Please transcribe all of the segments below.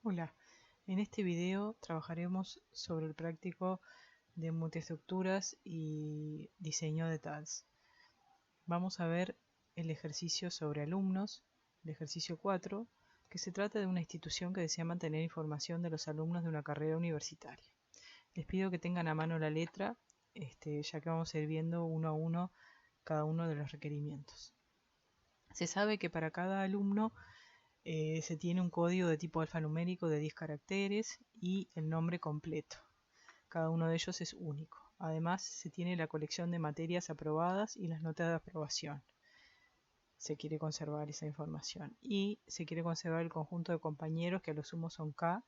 Hola, en este video trabajaremos sobre el práctico de multiestructuras y diseño de tags. Vamos a ver el ejercicio sobre alumnos, el ejercicio 4, que se trata de una institución que desea mantener información de los alumnos de una carrera universitaria. Les pido que tengan a mano la letra, ya que vamos a ir viendo uno a uno cada uno de los requerimientos. Se sabe que para cada alumno se tiene un código de tipo alfanumérico de 10 caracteres y el nombre completo. Cada uno de ellos es único. Además, se tiene la colección de materias aprobadas y las notas de aprobación. Se quiere conservar esa información. Y se quiere conservar el conjunto de compañeros, que a lo sumo son K,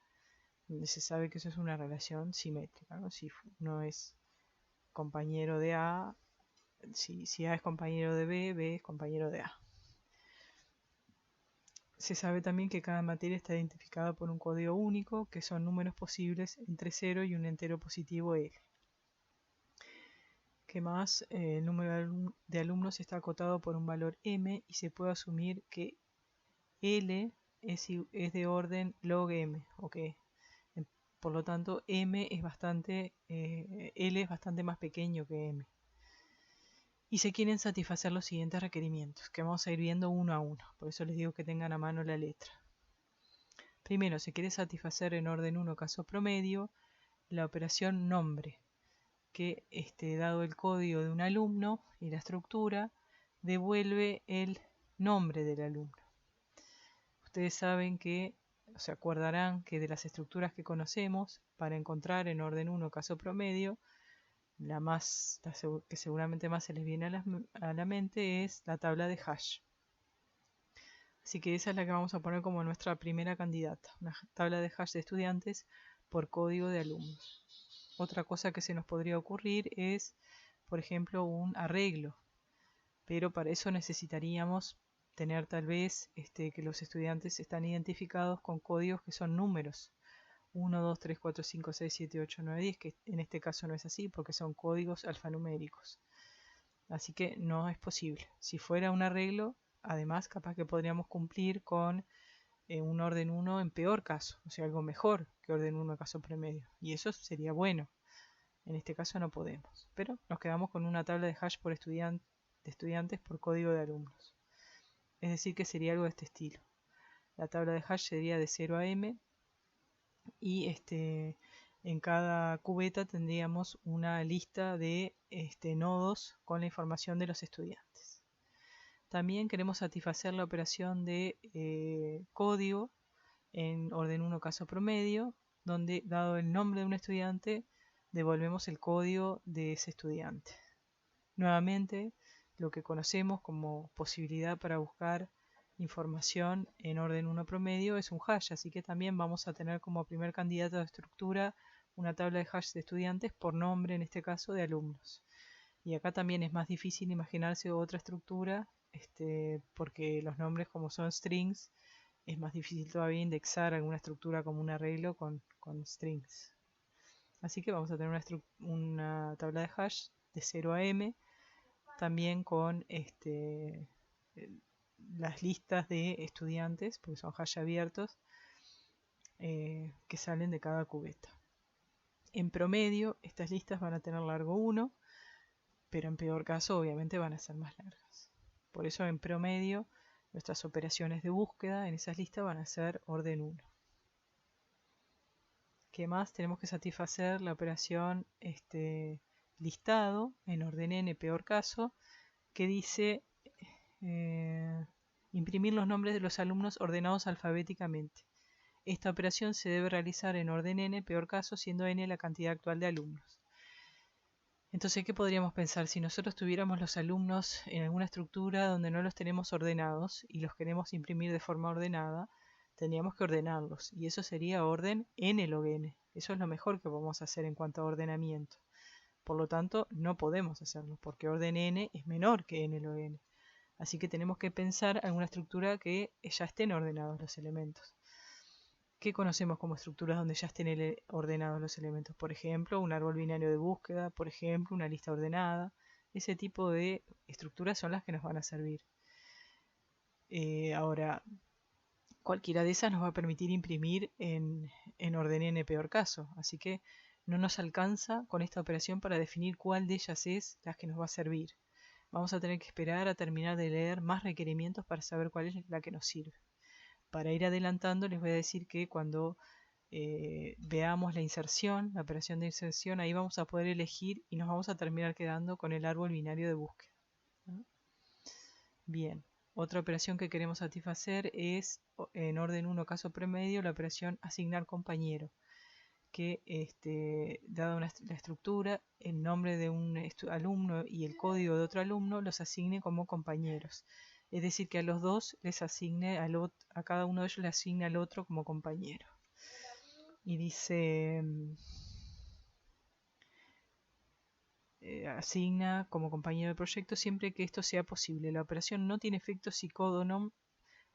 donde se sabe que eso es una relación simétrica, ¿no? Si uno es compañero de A, si A es compañero de B, B es compañero de A. Se sabe también que cada materia está identificada por un código único, que son números posibles entre 0 y un entero positivo L. ¿Qué más? El número de alumnos está acotado por un valor M y se puede asumir que L es de orden log M, ¿okay? Por lo tanto, L es bastante más pequeño que M. Y se quieren satisfacer los siguientes requerimientos, que vamos a ir viendo uno a uno. Por eso les digo que tengan a mano la letra. Primero, se quiere satisfacer en orden 1 caso promedio la operación nombre, que dado el código de un alumno y la estructura, devuelve el nombre del alumno. Ustedes saben que, se acordarán que de las estructuras que conocemos, para encontrar en orden 1 caso promedio, la que seguramente más se les viene a la mente es la tabla de hash. Así que esa es la que vamos a poner como nuestra primera candidata, una tabla de hash de estudiantes por código de alumnos. Otra cosa que se nos podría ocurrir es, por ejemplo, un arreglo, pero para eso necesitaríamos tener tal vez que los estudiantes están identificados con códigos que son números. 1, 2, 3, 4, 5, 6, 7, 8, 9, 10, que en este caso no es así porque son códigos alfanuméricos. Así que no es posible. Si fuera un arreglo, además capaz que podríamos cumplir con un orden 1 en peor caso, o sea, algo mejor que orden 1 caso promedio. Y eso sería bueno. En este caso no podemos, pero nos quedamos con una tabla de hash por de estudiantes por código de alumnos. Es decir, que sería algo de este estilo. La tabla de hash sería de 0 a m y en cada cubeta tendríamos una lista de nodos con la información de los estudiantes. También queremos satisfacer la operación de código en orden 1 caso promedio, donde dado el nombre de un estudiante, devolvemos el código de ese estudiante. Nuevamente, lo que conocemos como posibilidad para buscar información en orden 1 promedio es un hash, así que también vamos a tener como primer candidato de estructura una tabla de hash de estudiantes por nombre, en este caso, de alumnos. Y acá también es más difícil imaginarse otra estructura, porque los nombres, como son strings, es más difícil todavía indexar alguna estructura como un arreglo con strings. Así que vamos a tener una tabla de hash de 0 a m, también con las listas de estudiantes, porque son hash abiertos, que salen de cada cubeta. En promedio, estas listas van a tener largo 1, pero en peor caso obviamente van a ser más largas. Por eso en promedio nuestras operaciones de búsqueda en esas listas van a ser orden 1. ¿Qué más? Tenemos que satisfacer la operación listado en orden n, peor caso, que dice imprimir los nombres de los alumnos ordenados alfabéticamente. Esta operación se debe realizar en orden n, peor caso, siendo n la cantidad actual de alumnos. Entonces, ¿qué podríamos pensar? Si nosotros tuviéramos los alumnos en alguna estructura donde no los tenemos ordenados y los queremos imprimir de forma ordenada, tendríamos que ordenarlos, y eso sería orden n log n. Eso es lo mejor que podemos hacer en cuanto a ordenamiento. Por lo tanto, no podemos hacerlo, porque orden n es menor que n log n. Así que tenemos que pensar alguna estructura que ya estén ordenados los elementos. ¿Qué conocemos como estructuras donde ya estén ordenados los elementos? Por ejemplo, un árbol binario de búsqueda, por ejemplo, una lista ordenada. Ese tipo de estructuras son las que nos van a servir. Ahora, cualquiera de esas nos va a permitir imprimir en orden n peor caso. Así que no nos alcanza con esta operación para definir cuál de ellas es la que nos va a servir. Vamos a tener que esperar a terminar de leer más requerimientos para saber cuál es la que nos sirve. Para ir adelantando les voy a decir que cuando veamos la inserción, la operación de inserción, ahí vamos a poder elegir y nos vamos a terminar quedando con el árbol binario de búsqueda. ¿No? Bien, otra operación que queremos satisfacer es en orden 1 caso promedio la operación asignar compañero, que dada la estructura, el nombre de un alumno y el código de otro alumno los asigne como compañeros. Es decir, que a los dos les asigne, a cada uno de ellos le asigne al otro como compañero. Y dice, asigna como compañero de proyecto siempre que esto sea posible. La operación no tiene efecto si codonom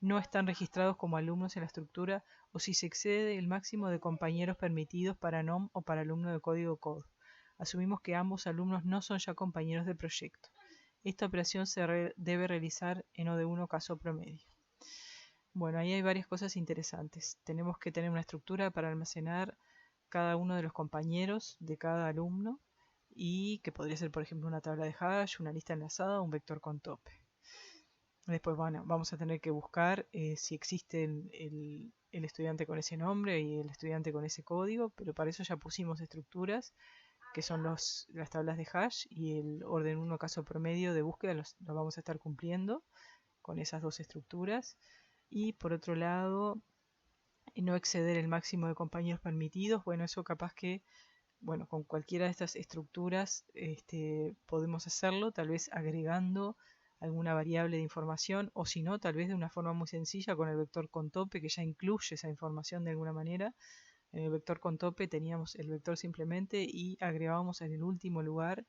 no están registrados como alumnos en la estructura o si se excede el máximo de compañeros permitidos para nom o para alumno de código codo. Asumimos que ambos alumnos no son ya compañeros de proyecto. Esta operación se debe realizar en O(1) caso promedio. Bueno, ahí hay varias cosas interesantes. Tenemos que tener una estructura para almacenar cada uno de los compañeros de cada alumno y que podría ser, por ejemplo, una tabla de hash, una lista enlazada o un vector con tope. Después vamos a tener que buscar si existe el estudiante con ese nombre y el estudiante con ese código, pero para eso ya pusimos estructuras que son las tablas de hash y el orden 1 caso promedio de búsqueda lo vamos a estar cumpliendo con esas dos estructuras. Y por otro lado, no exceder el máximo de compañeros permitidos. Bueno, eso capaz que, bueno, con cualquiera de estas estructuras podemos hacerlo, tal vez agregando alguna variable de información, o si no, tal vez de una forma muy sencilla con el vector con tope, que ya incluye esa información de alguna manera. En el vector con tope teníamos el vector simplemente y agregábamos en el último lugar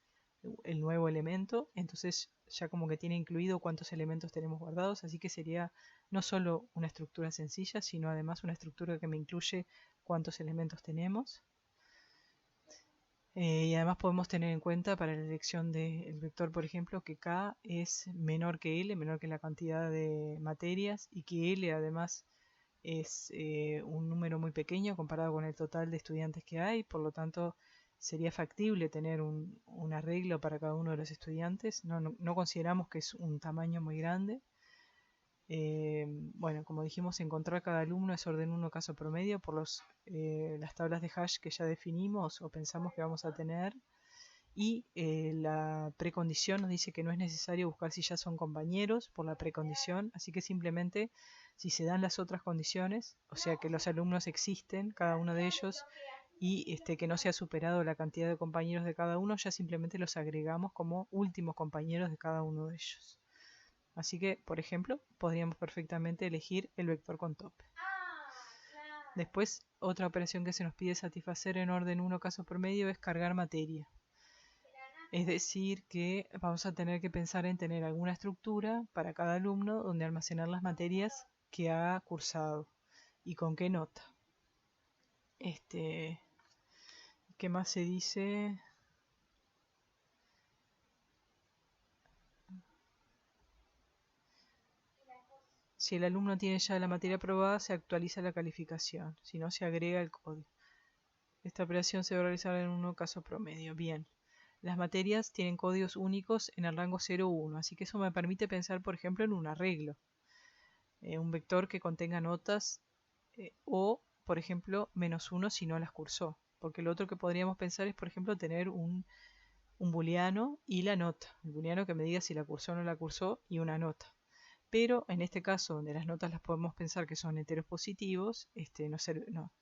el nuevo elemento, entonces ya como que tiene incluido cuántos elementos tenemos guardados, así que sería no solo una estructura sencilla, sino además una estructura que me incluye cuántos elementos tenemos. Y además podemos tener en cuenta para la elección del vector, por ejemplo, que K es menor que L, menor que la cantidad de materias, y que L además es un número muy pequeño comparado con el total de estudiantes que hay, por lo tanto sería factible tener un arreglo para cada uno de los estudiantes. No consideramos que es un tamaño muy grande. Bueno, como dijimos, encontrar cada alumno es orden 1 caso promedio por las tablas de hash que ya definimos o pensamos que vamos a tener. Y la precondición nos dice que no es necesario buscar si ya son compañeros por la precondición, así que simplemente si se dan las otras condiciones, o sea que los alumnos existen, cada uno de ellos, y que no se ha superado la cantidad de compañeros de cada uno, ya simplemente los agregamos como últimos compañeros de cada uno de ellos. Así que, por ejemplo, podríamos perfectamente elegir el vector con tope. Después, otra operación que se nos pide satisfacer en orden 1 caso promedio es cargar materia. Es decir, que vamos a tener que pensar en tener alguna estructura para cada alumno donde almacenar las materias que ha cursado y con qué nota. ¿Qué más se dice? Si el alumno tiene ya la materia aprobada, se actualiza la calificación, si no, se agrega el código. Esta operación se va a realizar en un caso promedio. Bien. Las materias tienen códigos únicos en el rango 0 u 1, así que eso me permite pensar, por ejemplo, en un arreglo. Un vector que contenga notas o, por ejemplo, -1 si no las cursó. Porque lo otro que podríamos pensar es, por ejemplo, tener un booleano y la nota. Un booleano que me diga si la cursó o no la cursó y una nota. Pero en este caso, donde las notas las podemos pensar que son enteros positivos,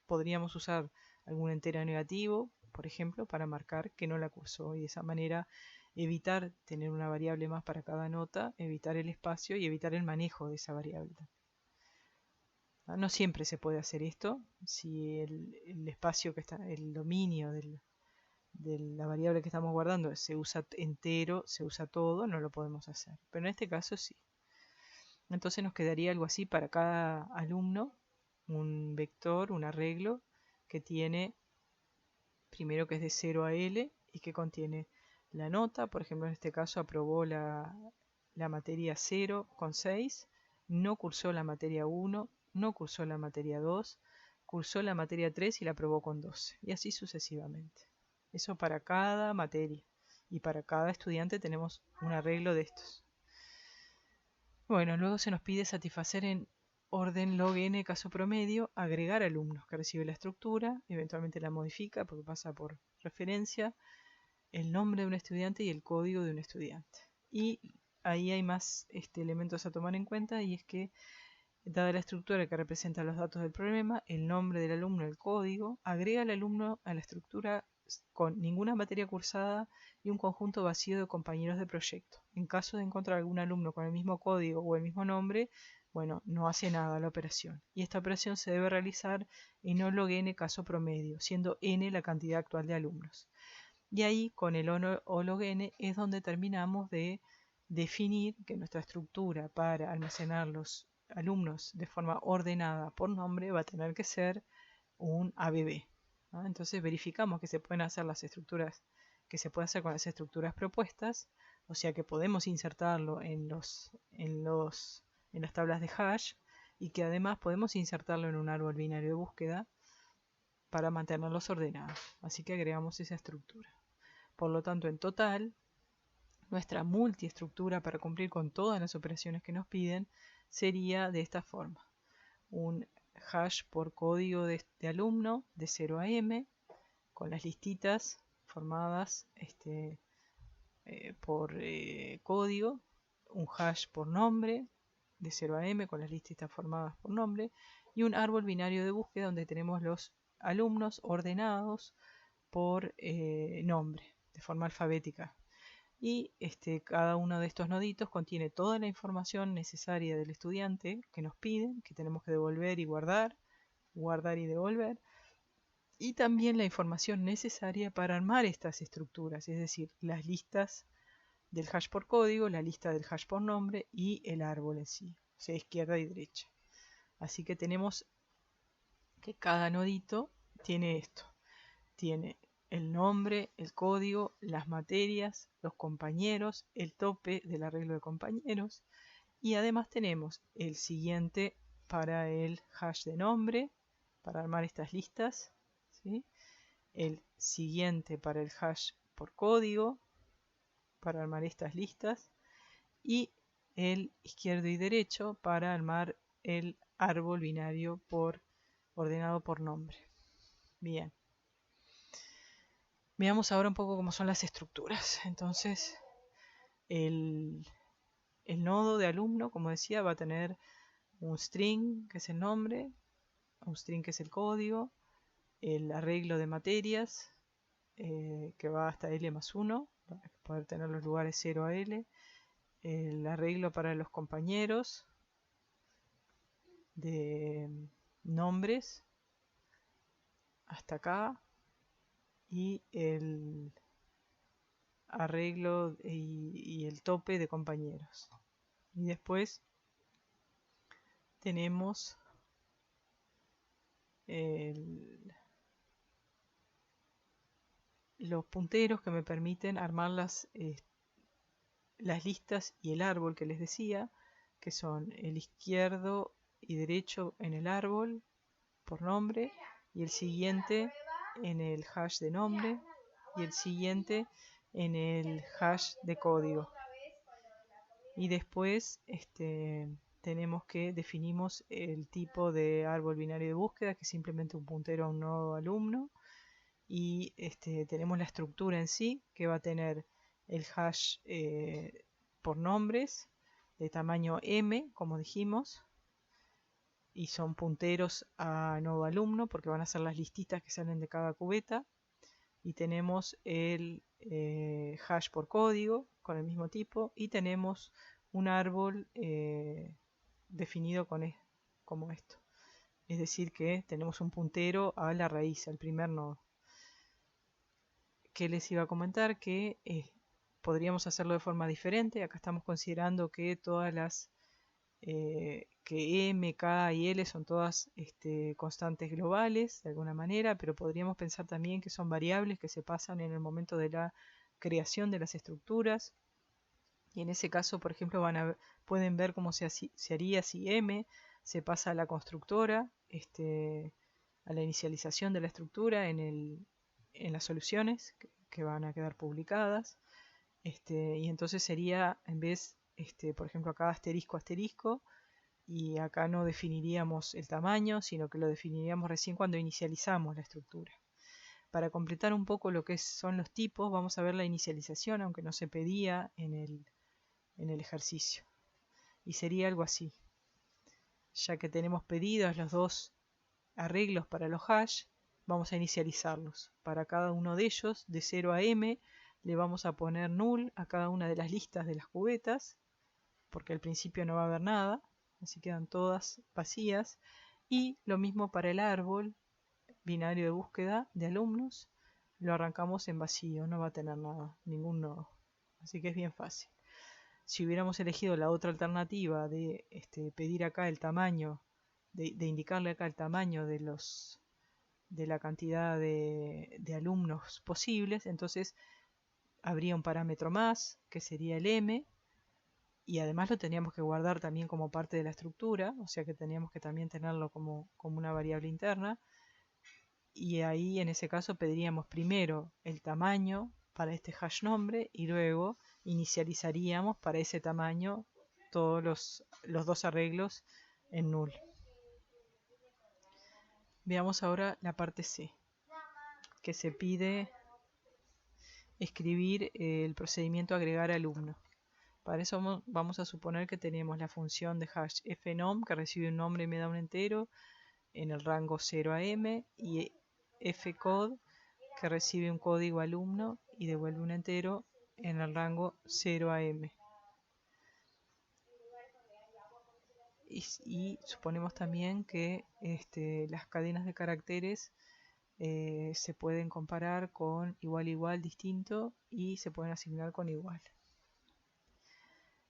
podríamos usar algún entero negativo, por ejemplo, para marcar que no la cursó y de esa manera evitar tener una variable más para cada nota, evitar el espacio y evitar el manejo de esa variable. No siempre se puede hacer esto. Si el espacio que está, el dominio de la variable que estamos guardando se usa entero, se usa todo, no lo podemos hacer. Pero en este caso sí. Entonces nos quedaría algo así para cada alumno, un vector, un arreglo que tiene, primero que es de 0 a L y que contiene la nota, por ejemplo en este caso aprobó la materia 0 con 6, no cursó la materia 1 no cursó la materia 2, cursó la materia 3 y la aprobó con 12, y así sucesivamente. Eso para cada materia, y para cada estudiante tenemos un arreglo de estos. Bueno, luego se nos pide satisfacer en orden log n caso promedio, agregar alumnos que recibe la estructura, eventualmente la modifica porque pasa por referencia, el nombre de un estudiante y el código de un estudiante. Y ahí hay más elementos a tomar en cuenta, y es que dada la estructura que representa los datos del problema, el nombre del alumno, el código, agrega al alumno a la estructura con ninguna materia cursada y un conjunto vacío de compañeros de proyecto. En caso de encontrar algún alumno con el mismo código o el mismo nombre, bueno, no hace nada la operación. Y esta operación se debe realizar en O log n caso promedio, siendo n la cantidad actual de alumnos. Y ahí, con el O log n, es donde terminamos de definir que nuestra estructura para almacenar los alumnos de forma ordenada por nombre va a tener que ser un ABB, ¿no? Entonces verificamos que se pueden hacer las estructuras, que se puede hacer con las estructuras propuestas, o sea que podemos insertarlo en las tablas de hash, y que además podemos insertarlo en un árbol binario de búsqueda para mantenerlos ordenados. Así que agregamos esa estructura. Por lo tanto, en total, nuestra multiestructura para cumplir con todas las operaciones que nos piden sería de esta forma: un hash por código de alumno de 0 a m, con las listitas formadas por código, un hash por nombre de 0 a m con las listitas formadas por nombre, y un árbol binario de búsqueda donde tenemos los alumnos ordenados por nombre, de forma alfabética. Y cada uno de estos noditos contiene toda la información necesaria del estudiante que nos piden, que tenemos que devolver y guardar y devolver, y también la información necesaria para armar estas estructuras, es decir, las listas del hash por código, la lista del hash por nombre y el árbol en sí, o sea, izquierda y derecha. Así que tenemos que cada nodito tiene esto, tiene el nombre, el código, las materias, los compañeros, el tope del arreglo de compañeros, y además tenemos el siguiente para el hash de nombre, para armar estas listas, ¿sí? El siguiente para el hash por código, para armar estas listas, y el izquierdo y derecho para armar el árbol binario ordenado por nombre. Bien. Veamos ahora un poco cómo son las estructuras. Entonces, el nodo de alumno, como decía, va a tener un string, que es el nombre, un string, que es el código, el arreglo de materias, que va hasta L más 1, para poder tener los lugares 0 a L, el arreglo para los compañeros de nombres hasta acá, y el arreglo y el tope de compañeros. Y después tenemos los punteros que me permiten armar las listas y el árbol que les decía, que son el izquierdo y derecho en el árbol por nombre, y el siguiente en el hash de nombre, y el siguiente en el hash de código. Y después tenemos que definimos el tipo de árbol binario de búsqueda, que es simplemente un puntero a un nodo alumno, y tenemos la estructura en sí, que va a tener el hash por nombres de tamaño m, como dijimos, y son punteros a nodo alumno porque van a ser las listitas que salen de cada cubeta. Y tenemos el hash por código con el mismo tipo, y tenemos un árbol definido como esto, es decir que tenemos un puntero a la raíz, al primer nodo. Que les iba a comentar que podríamos hacerlo de forma diferente. Acá estamos considerando que todas las que M, K y L son todas constantes globales de alguna manera, pero podríamos pensar también que son variables que se pasan en el momento de la creación de las estructuras. Y en ese caso, por ejemplo, pueden ver cómo se haría si M se pasa a la constructora, a la inicialización de la estructura en las soluciones que van a quedar publicadas. Y entonces sería, en vez, por ejemplo, acá asterisco, asterisco, y acá no definiríamos el tamaño, sino que lo definiríamos recién cuando inicializamos la estructura. Para completar un poco lo que son los tipos, vamos a ver la inicialización, aunque no se pedía en el ejercicio. Y sería algo así. Ya que tenemos pedidos los dos arreglos para los hash, vamos a inicializarlos. Para cada uno de ellos, de 0 a m, le vamos a poner null a cada una de las listas de las cubetas, porque al principio no va a haber nada, así quedan todas vacías. Y lo mismo para el árbol binario de búsqueda de alumnos, lo arrancamos en vacío, no va a tener nada, ningún nodo. Así que es bien fácil. Si hubiéramos elegido la otra alternativa de pedir acá el tamaño, de indicarle acá el tamaño de la cantidad de alumnos posibles, entonces habría un parámetro más, que sería el m, y además lo teníamos que guardar también como parte de la estructura, o sea que teníamos que también tenerlo como una variable interna, y ahí en ese caso pediríamos primero el tamaño para este hash nombre y luego inicializaríamos para ese tamaño todos los dos arreglos en null. Veamos ahora la parte C, que se pide escribir el procedimiento agregar alumno. Para eso vamos a suponer que tenemos la función de hash fnom, que recibe un nombre y me da un entero en el rango 0 a m, y fcode, que recibe un código alumno y devuelve un entero en el rango 0 a m. Y suponemos también que las cadenas de caracteres se pueden comparar con igual, igual, distinto, y se pueden asignar con igual.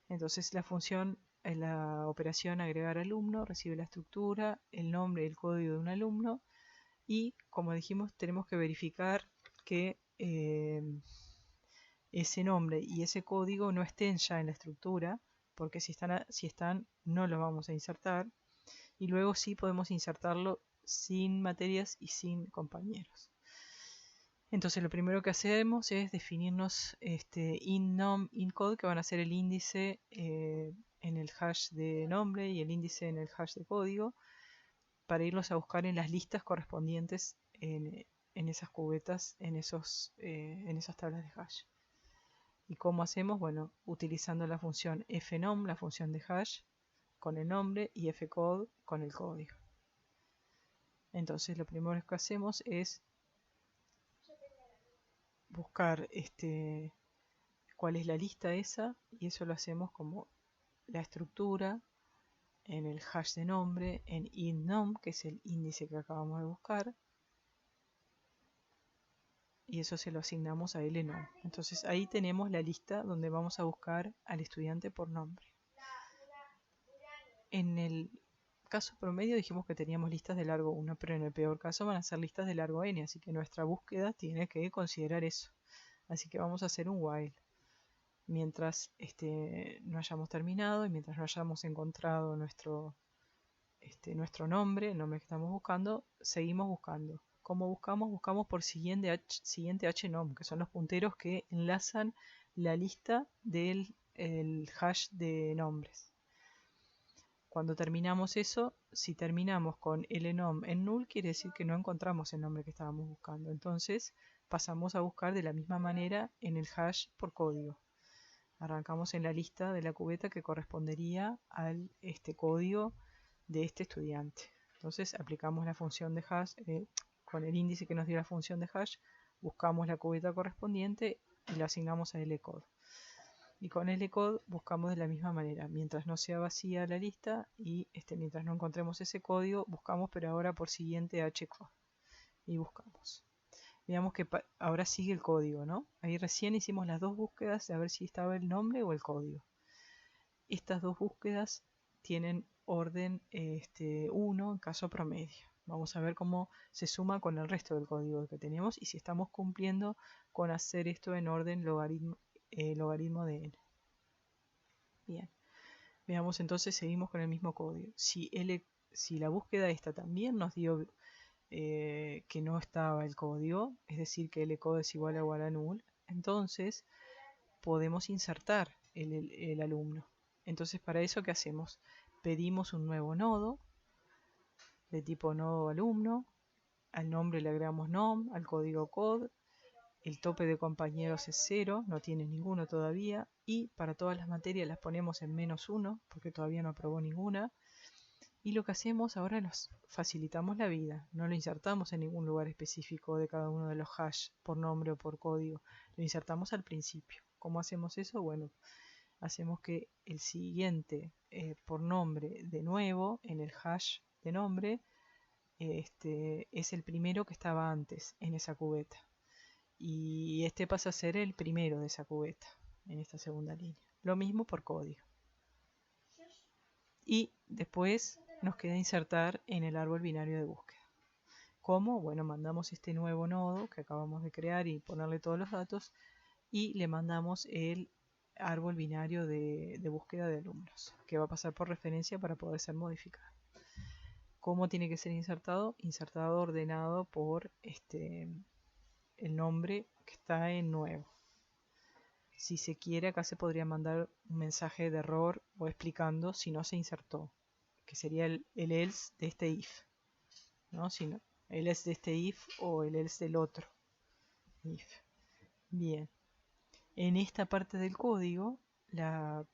Entonces la operación agregar alumno recibe la estructura, el nombre y el código de un alumno, y como dijimos tenemos que verificar que ese nombre y ese código no estén ya en la estructura, porque si están no los vamos a insertar, y luego sí podemos insertarlo sin materias y sin compañeros. Entonces lo primero que hacemos es definirnos inNom, inCode, que van a ser el índice en el hash de nombre y el índice en el hash de código, para irlos a buscar en las listas correspondientes en esas cubetas, en esas tablas de hash. ¿Y cómo hacemos? Bueno, utilizando la función fnom, la función de hash, con el nombre, y fcode con el código. Entonces lo primero que hacemos es buscar cuál es la lista esa, y eso lo hacemos como la estructura en el hash de nombre, en inNom, que es el índice que acabamos de buscar, y eso se lo asignamos a lnom. Entonces ahí tenemos la lista donde vamos a buscar al estudiante por nombre. En el caso promedio dijimos que teníamos listas de largo 1, pero en el peor caso van a ser listas de largo n, así que nuestra búsqueda tiene que considerar eso. Así que vamos a hacer un while. Mientras no hayamos terminado y mientras no hayamos encontrado nuestro nombre, el nombre que estamos buscando, seguimos buscando. ¿Cómo buscamos? Buscamos por siguiente hnom, que son los punteros que enlazan la lista del hash de nombres. Cuando terminamos eso, si terminamos con lnom en null, quiere decir que no encontramos el nombre que estábamos buscando. Entonces pasamos a buscar de la misma manera en el hash por código. Arrancamos en la lista de la cubeta que correspondería al código de este estudiante. Entonces aplicamos la función de hash, con el índice que nos dio la función de hash, buscamos la cubeta correspondiente y la asignamos a lcode. Y con lcode buscamos de la misma manera, mientras no sea vacía la lista y mientras no encontremos ese código, buscamos, pero ahora por siguiente hcode. Y buscamos. Veamos que ahora sigue el código, ¿no? Ahí recién hicimos las dos búsquedas de a ver si estaba el nombre o el código. Estas dos búsquedas tienen orden 1 en caso promedio. Vamos a ver cómo se suma con el resto del código que tenemos y si estamos cumpliendo con hacer esto en orden logaritmo de n. Bien. Veamos entonces, seguimos con el mismo código. Si si la búsqueda esta también nos dio que no estaba el código, es decir, que LCODE es igual a null, entonces podemos insertar el alumno. Entonces, para eso, ¿qué hacemos? Pedimos un nuevo nodo de tipo nodo alumno, al nombre le agregamos nom, al código code, el tope de compañeros es 0, no tiene ninguno todavía, y para todas las materias las ponemos en -1, porque todavía no aprobó ninguna. Y lo que hacemos ahora, nos facilitamos la vida, no lo insertamos en ningún lugar específico de cada uno de los hash, por nombre o por código, lo insertamos al principio. ¿Cómo hacemos eso? Bueno, hacemos que el siguiente por nombre de nuevo en el hash de nombre es el primero que estaba antes en esa cubeta. Y este pasa a ser el primero de esa cubeta en esta segunda línea. Lo mismo por código. Y después nos queda insertar en el árbol binario de búsqueda. ¿Cómo? Bueno, mandamos este nuevo nodo que acabamos de crear y ponerle todos los datos y le mandamos el árbol binario de búsqueda de alumnos, que va a pasar por referencia para poder ser modificado. ¿Cómo tiene que ser insertado? Insertado ordenado por el nombre que está en nuevo. Si se quiere, acá se podría mandar un mensaje de error o explicando si no se insertó, que sería el else de este if, ¿no? Si no, el else de este if o el else del otro if. Bien, en esta parte del código, la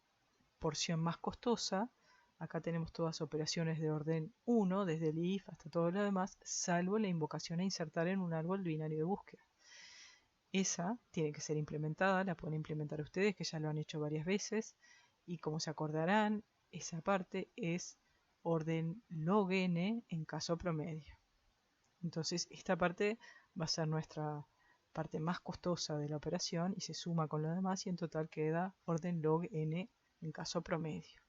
porción más costosa, acá tenemos todas operaciones de orden 1, desde el if hasta todo lo demás, salvo la invocación a insertar en un árbol binario de búsqueda. Esa tiene que ser implementada, la pueden implementar ustedes, que ya lo han hecho varias veces, y como se acordarán, esa parte es orden log n en caso promedio. Entonces esta parte va a ser nuestra parte más costosa de la operación y se suma con lo demás y en total queda orden log n en caso promedio.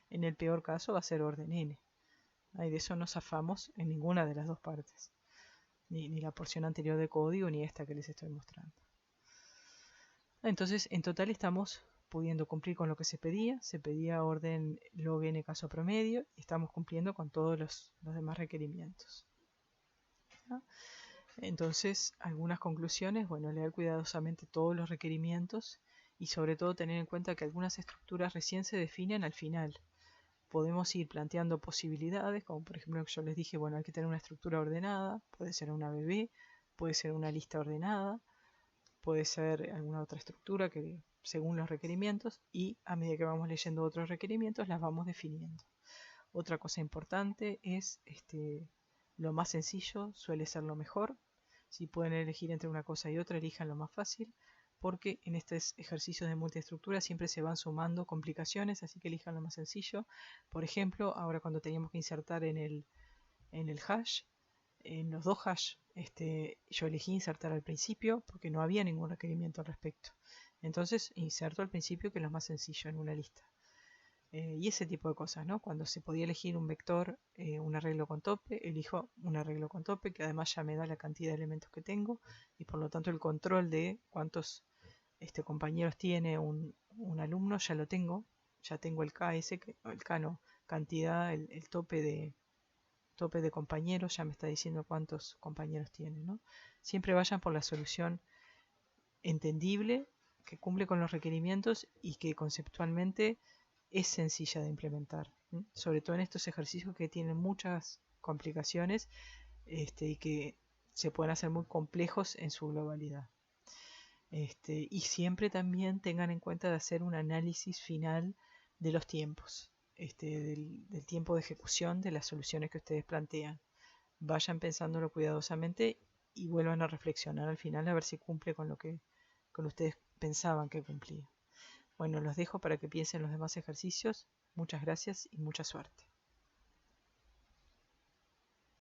En el peor caso va a ser orden n. Ahí de eso no zafamos en ninguna de las dos partes. Ni la porción anterior de código ni esta que les estoy mostrando. Entonces en total estamos pudiendo cumplir con lo que se pedía orden log n caso promedio y estamos cumpliendo con todos los demás requerimientos. ¿No? Entonces, algunas conclusiones, bueno, leer cuidadosamente todos los requerimientos y sobre todo tener en cuenta que algunas estructuras recién se definen al final. Podemos ir planteando posibilidades, como por ejemplo yo les dije, bueno, hay que tener una estructura ordenada, puede ser una BB, puede ser una lista ordenada, puede ser alguna otra estructura que según los requerimientos y a medida que vamos leyendo otros requerimientos las vamos definiendo. Otra cosa importante es lo más sencillo suele ser lo mejor. Si pueden elegir entre una cosa y otra, elijan lo más fácil, porque en estos ejercicios de multiestructura siempre se van sumando complicaciones, así que elijan lo más sencillo. Por ejemplo, ahora cuando teníamos que insertar en el hash, en los dos hash, yo elegí insertar al principio porque no había ningún requerimiento al respecto. Entonces inserto al principio, que es lo más sencillo en una lista. Y ese tipo de cosas, ¿no? Cuando se podía elegir un vector, un arreglo con tope, elijo un arreglo con tope, que además ya me da la cantidad de elementos que tengo, y por lo tanto el control de cuántos compañeros tiene un alumno ya lo tengo, ya tengo el K ese, el K no, cantidad, el tope de compañeros, ya me está diciendo cuántos compañeros tiene, ¿no? Siempre vayan por la solución entendible, que cumple con los requerimientos y que conceptualmente es sencilla de implementar, sobre todo en estos ejercicios que tienen muchas complicaciones y que se pueden hacer muy complejos en su globalidad. Y siempre también tengan en cuenta de hacer un análisis final de los tiempos, del tiempo de ejecución de las soluciones que ustedes plantean. Vayan pensándolo cuidadosamente y vuelvan a reflexionar al final a ver si cumple con lo que ustedes pensaban que cumplía. Bueno, los dejo para que piensen los demás ejercicios. Muchas gracias y mucha suerte.